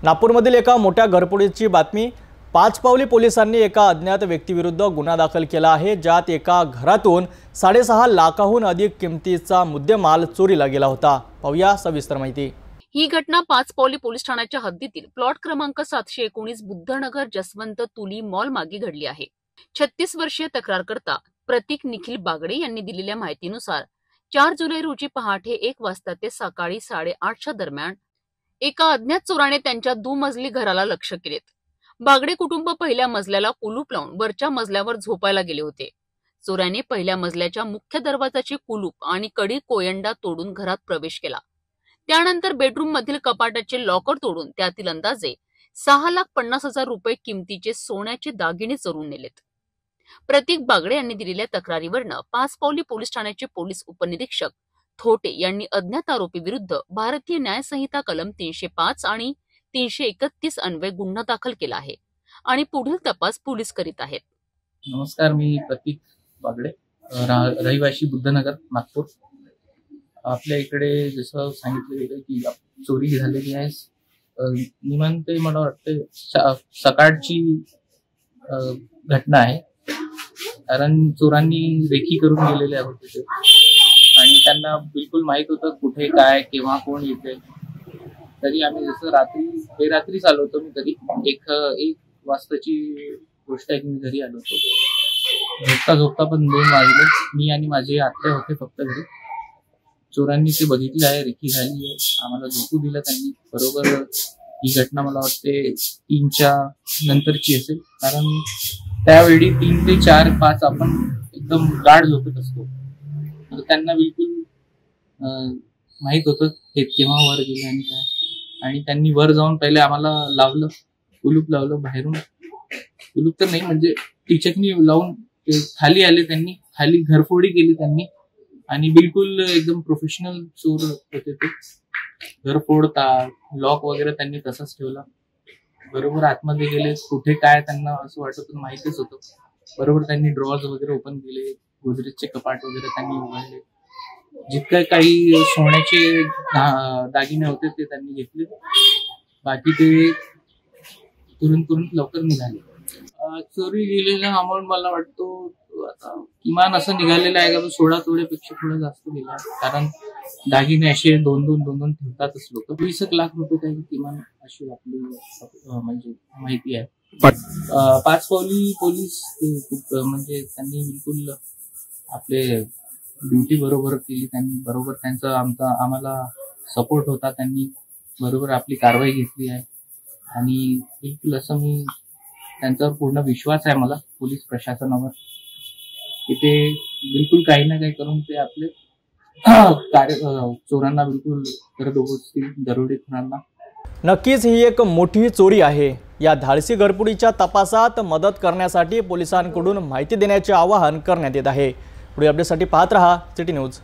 नागपूरमधील एका मोठ्या घरफोडीची बातमी। पाचपावली पोलिसांनी एका अज्ञात व्यक्तीविरुद्ध गुन्हा दाखल केला आहे, ज्यात एका घरातून 6.5 लाखाहून अधिक किमतीचा मुद्देमाल चोरीला गेला होता। पाहूया सविस्तर माहिती। ही घटना पाचपावली पोलीस ठाण्याच्या हद्दीतील प्लॉट क्रमांक 719 बुद्धनगर जसवंत तुली मॉल मागे घडली आहे। 36 वर्षीय तक्रारकर्ता प्रतीक निखिल बागडे यांनी दिलेल्या माहितीनुसार 4 जुलै रोजी पहाटे 1 वाजता ते सकाळी 8:30च्या दरम्यान एका अज्ञात चोराने त्यांच्या दुमजली घराला लक्ष्य केलेत। बागडे कुटुंब पहिल्या मजल्याला कुलूप लावून वरच्या मजल्यावर झोपायला गेले होते। चोराने पहिल्या मजल्याच्या मुख्य दरवाजाची कुलूप आणि कडी कोयंडा तोडून घरात प्रवेश केला। त्यानंतर बेडरूम मधील कपाटाचे लॉकर तोडून त्यातील अंदाजे 6,50,000 रुपये किमतीचे सोन्याचे दागिने चोरून नेलेत। प्रतीक बागडे यांनी दिलेल्या तक्रारीवरनं पाचपावली पोलीस ठाण्याचे पोलीस उपनिरीक्षक थोटे यांनी अज्ञात आरोपी विरुद्ध भारतीय न्याय संहिता कलम 305 आणि 331 अन्वये गुन्हा दाखल केला आहे आणि पुढील तपास पोलीस करीत आहेत। नमस्कार, मी प्रतीक बागडे, रहिवासी बुद्धनगर, नागपूर। आपल्या इकडे जसं सांगितलं गेलं की चोरी झालेली आहे। निमंत मला वाटते सकाळची घटना आहे, कारण चोरांनी रेखी करून गेलेले होते आणि त्यांना बिलकुल माहित होतं कुठे काय केव्हा कोण येते। तरी आम्ही जसं रात्रीच आलो होतो। मी तरी एक वाजताची गोष्ट आहे की मी घरी आलो होतो। झोपता पण 2 वाजले। मी आणि माझे आत्या होते फक्त घरी। चोरांनी ते बघितले आहे, रेखी झाली आहे, आम्हाला झोपू दिलं त्यांनी। बरोबर ही घटना मला वाटते 3च्या नंतरची असेल, कारण त्यावेळी 3 ते 4, 5 आपण एकदम गाढ झोपत असतो। तर त्यांना बिलकुल माहित होतं हे केव्हा वर गेले आणि काय। आणि त्यांनी वर जाऊन पहिले आम्हाला लावलं, कुलूप लावलं बाहेरून। कुलूप तर नाही म्हणजे टिचकनी लावून खाली आले त्यांनी, खाली घरफोडी केली त्यांनी आणि बिलकुल एकदम प्रोफेशनल चोर होते ते। घरफोड लॉक वगैरे त्यांनी तसंच ठेवला। बरोबर आतमध्ये गेले, कुठे काय त्यांना असं वाटत माहितीच होतं। बरोबर त्यांनी ड्रॉर्स वगैरे ओपन केले, गोदरेजचे कपाट वगैरे त्यांनी उघडले। जितकं काही सोन्याचे दागिने होते ते त्यांनी घेतले, बाकी ते तुरंत लवकर निघाले। चोरी गेलेला अमाऊंट मला वाटतो आता किमान असं निघालेलं आहे का 16 तोळेपेक्षा थोडं जास्त गेलं आहे, कारण दागिने असे 2-2 ठेवतातच लोक। 20 लाख रुपये काही किमान अशी आपली म्हणजे माहिती आहे। पाचपावली पोलीस खूप म्हणजे त्यांनी बिलकुल आपले ड्युटी बरोबर केली त्यांनी। बरोबर त्यांचा आम्हाला सपोर्ट होता, त्यांनी बरोबर आपली कारवाई घेतली आहे आणि बिलकुल असं मी त्यांच्यावर पूर्ण विश्वास आहे मला पोलीस प्रशासनावर की ते बिलकुल काही ना काही करून ते आपले चोरांना बिलकुल करदोबस्ती दरोडेखोरांना। नक्कीच ही एक मोठी चोरी आहे। या धाडसी घरफोडीच्या तपासात मदत करण्यासाठी पोलिसांकडून माहिती देण्याचे आवाहन करण्यात येत आहे। पुढील अपडेटसाठी पाहत रहा सिटी न्यूज।